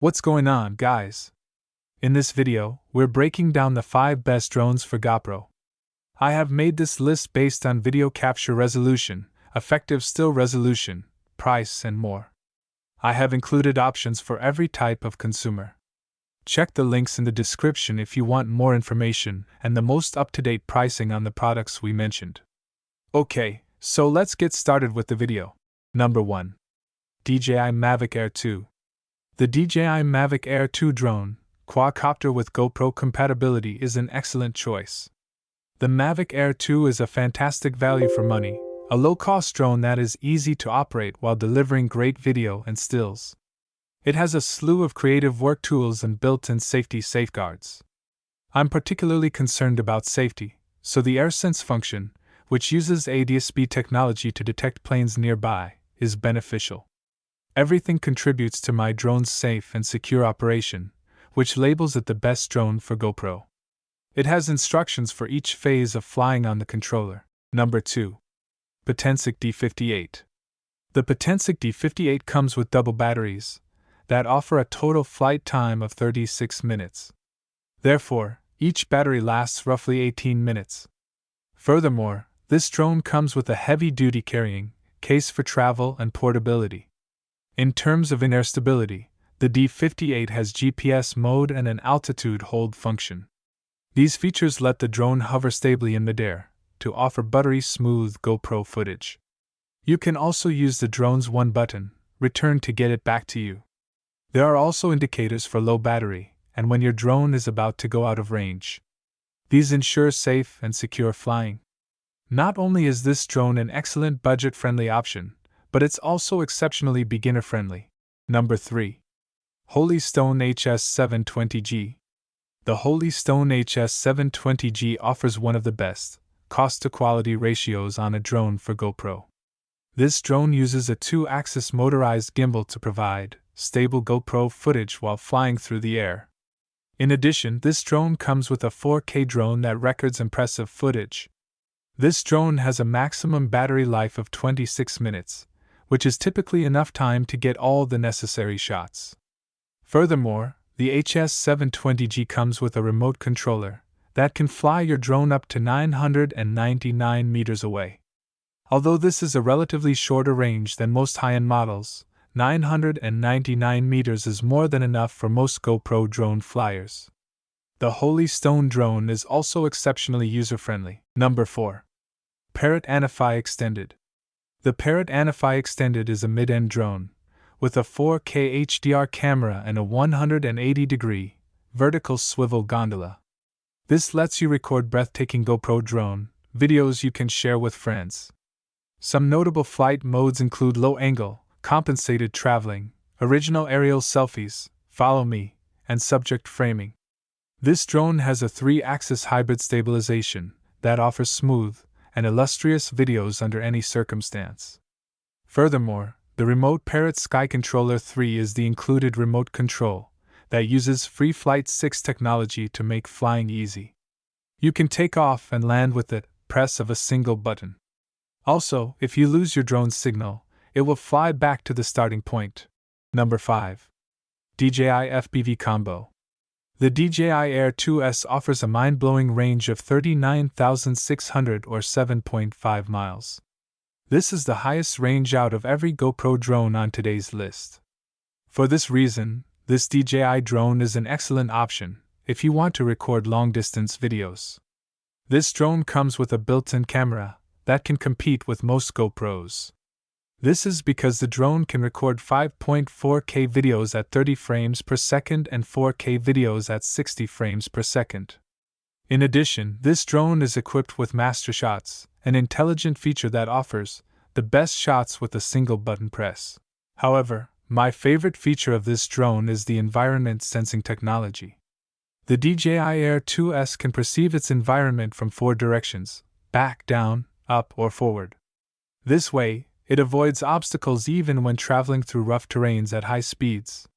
What's going on, guys? In this video, we're breaking down the 5 best drones for Gopro. I have made this list based on video capture resolution, effective still resolution, price, and more. I have included options for every type of consumer. Check the links in the description if you want more information and the most up-to-date pricing on the products we mentioned. Okay, so let's get started with the video. Number 1. DJI Mavic Air 2. The DJI Mavic Air 2 drone, quadcopter with GoPro compatibility, is an excellent choice. The Mavic Air 2 is a fantastic value for money, a low-cost drone that is easy to operate while delivering great video and stills. It has a slew of creative work tools and built-in safety safeguards. I'm particularly concerned about safety, so the AirSense function, which uses ADS-B technology to detect planes nearby, is beneficial. Everything contributes to my drone's safe and secure operation, which labels it the best drone for GoPro. It has instructions for each phase of flying on the controller. Number 2. Potensic D58. The Potensic D58 comes with double batteries that offer a total flight time of 36 minutes. Therefore, each battery lasts roughly 18 minutes. Furthermore, this drone comes with a heavy-duty carrying case for travel and portability. In terms of in-air stability, the D58 has GPS mode and an altitude hold function. These features let the drone hover stably in midair to offer buttery smooth GoPro footage. You can also use the drone's one button, return, to get it back to you. There are also indicators for low battery and when your drone is about to go out of range. These ensure safe and secure flying. Not only is this drone an excellent budget-friendly option, but it's also exceptionally beginner-friendly. Number 3. Holystone HS720G. The Holystone HS720G offers one of the best cost-to-quality ratios on a drone for GoPro. This drone uses a 2-axis motorized gimbal to provide stable GoPro footage while flying through the air. In addition, this drone comes with a 4K drone that records impressive footage. This drone has a maximum battery life of 26 minutes, which is typically enough time to get all the necessary shots. Furthermore, the HS720G comes with a remote controller that can fly your drone up to 999 meters away. Although this is a relatively shorter range than most high-end models, 999 meters is more than enough for most GoPro drone flyers. The Holystone drone is also exceptionally user-friendly. Number 4. Parrot Anaphy Extended. The Parrot Anaphy Extended is a mid-end drone with a 4K HDR camera and a 180-degree vertical swivel gondola. This lets you record breathtaking GoPro drone videos you can share with friends. Some notable flight modes include low-angle, compensated traveling, original aerial selfies, follow me, and subject framing. This drone has a 3-axis hybrid stabilization that offers smooth and illustrious videos under any circumstance. Furthermore, the remote Parrot Sky Controller 3 is the included remote control that uses FreeFlight 6 technology to make flying easy. You can take off and land with the press of a single button. Also, if you lose your drone's signal, it will fly back to the starting point. Number 5. DJI FBV Combo. The DJI Air 2S offers a mind-blowing range of 39,600 or 7.5 miles. This is the highest range out of every GoPro drone on today's list. For this reason, this DJI drone is an excellent option if you want to record long-distance videos. This drone comes with a built-in camera that can compete with most GoPros. This is because the drone can record 5.4K videos at 30 frames per second and 4K videos at 60 frames per second. In addition, this drone is equipped with Master Shots, an intelligent feature that offers the best shots with a single button press. However, my favorite feature of this drone is the environment sensing technology. The DJI Air 2S can perceive its environment from 4 directions: back, down, up, or forward. This way, it avoids obstacles even when traveling through rough terrains at high speeds.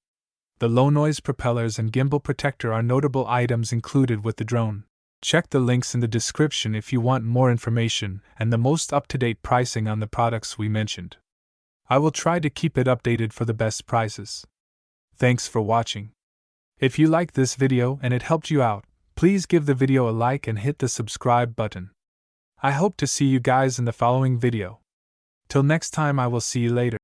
The low-noise propellers and gimbal protector are notable items included with the drone. Check the links in the description if you want more information and the most up-to-date pricing on the products we mentioned. I will try to keep it updated for the best prices. Thanks for watching. If you liked this video and it helped you out, please give the video a like and hit the subscribe button. I hope to see you guys in the following video. Till next time, I will see you later.